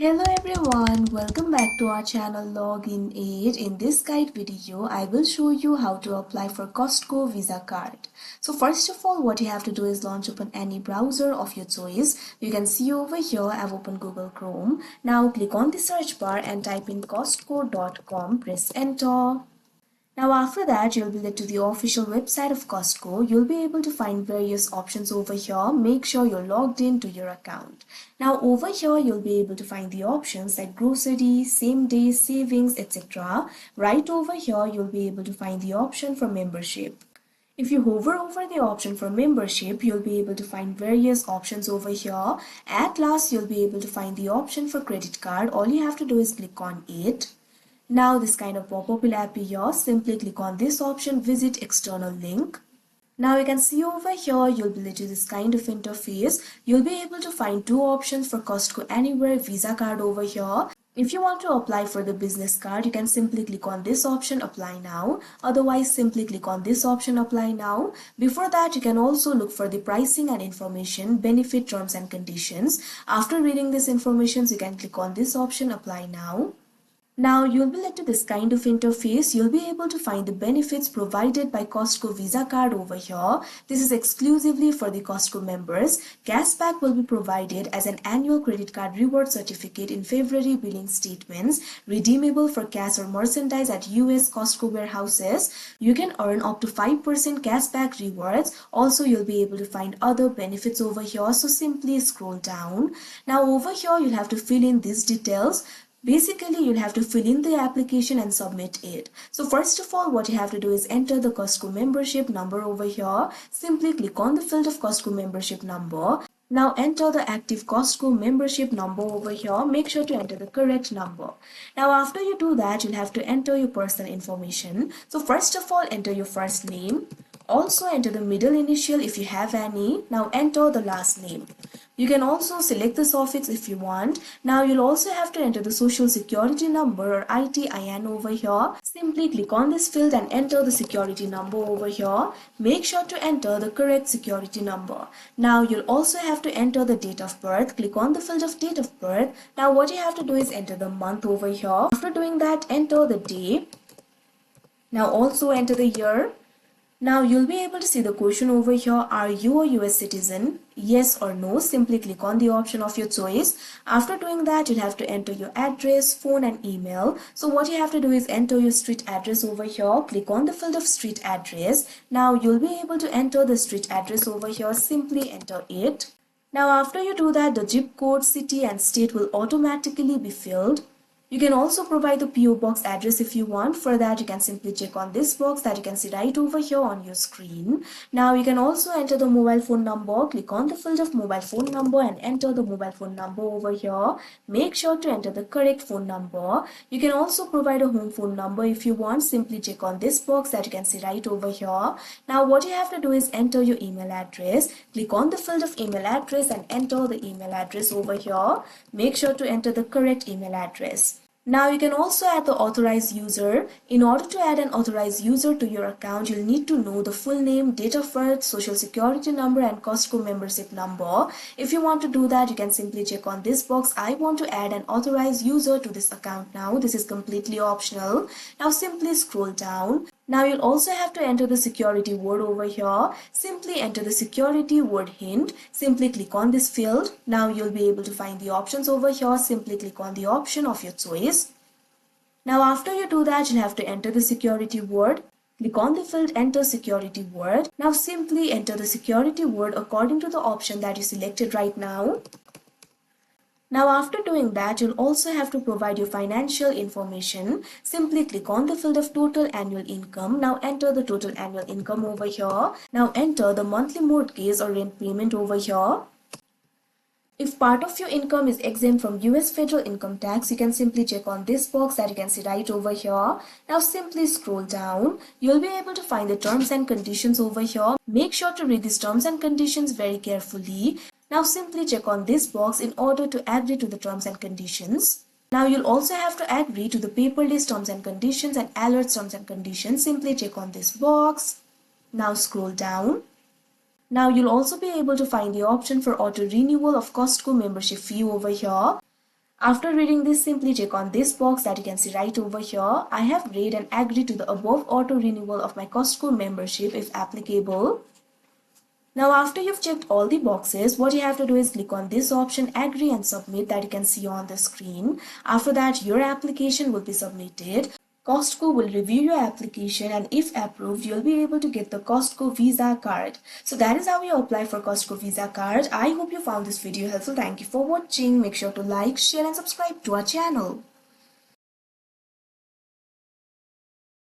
Hello everyone, welcome back to our channel Login Aid. In this guide video, I will show you how to apply for Costco Visa card. So first of all, what you have to do is launch open any browser of your choice. You can see over here, I've opened Google Chrome. Now click on the search bar and type in costco.com, press enter. Now after that, you'll be led to the official website of Costco. You'll be able to find various options over here. Make sure you're logged into your account. Now over here, you'll be able to find the options like grocery, same day, savings, etc. Right over here, you'll be able to find the option for membership. If you hover over the option for membership, you'll be able to find various options over here. At last, you'll be able to find the option for credit card. All you have to do is click on it. Now this kind of pop-up will appear. Simply click on this option, visit external link. Now you can see over here, you'll be led to this kind of interface. You'll be able to find two options for Costco Anywhere Visa card over here. If you want to apply for the business card, you can simply click on this option, apply now. Otherwise, simply click on this option, apply now. Before that, you can also look for the pricing and information, benefit terms and conditions. After reading this information, you can click on this option, apply now. Now you'll be led to this kind of interface. You'll be able to find the benefits provided by Costco Visa card over here. This is exclusively for the Costco members. Cashback will be provided as an annual credit card reward certificate in February billing statements, redeemable for cash or merchandise at US Costco warehouses. You can earn up to 5% cashback rewards. Also, you'll be able to find other benefits over here. So simply scroll down. Now over here, you'll have to fill in these details. Basically, you'll have to fill in the application and submit it. So first of all, what you have to do is enter the Costco membership number over here. Simply click on the field of Costco membership number. Now enter the active Costco membership number over here. Make sure to enter the correct number. Now after you do that, you'll have to enter your personal information. So first of all, enter your first name. Also enter the middle initial if you have any. Now enter the last name. You can also select the suffix if you want. Now you'll also have to enter the social security number or ITIN over here. Simply click on this field and enter the security number over here. Make sure to enter the correct security number. Now you'll also have to enter the date of birth. Click on the field of date of birth. Now what you have to do is enter the month over here. After doing that, enter the day. Now also enter the year. Now you'll be able to see the question over here, are you a US citizen? Yes or no. Simply click on the option of your choice. After doing that, you'll have to enter your address, phone and email. So what you have to do is enter your street address over here. Click on the field of street address. Now you'll be able to enter the street address over here. Simply enter it. Now after you do that, the zip code, city and state will automatically be filled. You can also provide the PO box address if you want. For that, you can simply check on this box that you can see right over here on your screen. Now you can also enter the mobile phone number. Click on the field of mobile phone number and enter the mobile phone number over here. Make sure to enter the correct phone number. You can also provide a home phone number if you want. Simply check on this box that you can see right over here. Now what you have to do is enter your email address. Click on the field of email address and enter the email address over here. Make sure to enter the correct email address. Now you can also add the authorized user. In order to add an authorized user to your account, you'll need to know the full name, date of birth, social security number and Costco membership number. If you want to do that, you can simply check on this box. I want to add an authorized user to this account now. This is completely optional. Now simply scroll down. Now you'll also have to enter the security word over here. Simply enter the security word hint. Simply click on this field. Now you'll be able to find the options over here. Simply click on the option of your choice. Now after you do that, you'll have to enter the security word. Click on the field, enter security word. Now simply enter the security word according to the option that you selected right now. Now after doing that, you'll also have to provide your financial information. Simply click on the field of total annual income. Now enter the total annual income over here. Now enter the monthly mortgage or rent payment over here. If part of your income is exempt from US federal income tax, you can simply check on this box that you can see right over here. Now simply scroll down. You'll be able to find the terms and conditions over here. Make sure to read these terms and conditions very carefully. Now simply check on this box in order to agree to the terms and conditions. Now you'll also have to agree to the paperless terms and conditions and alerts terms and conditions. Simply check on this box. Now scroll down. Now you'll also be able to find the option for auto renewal of Costco membership fee over here. After reading this, simply check on this box that you can see right over here. I have read and agreed to the above auto renewal of my Costco membership if applicable. Now after you've checked all the boxes, what you have to do is click on this option, agree and submit, that you can see on the screen. After that, your application will be submitted. Costco will review your application, and if approved, you'll be able to get the Costco Visa card. So that is how you apply for Costco Visa card. I hope you found this video helpful. Thank you for watching. Make sure to like, share and subscribe to our channel.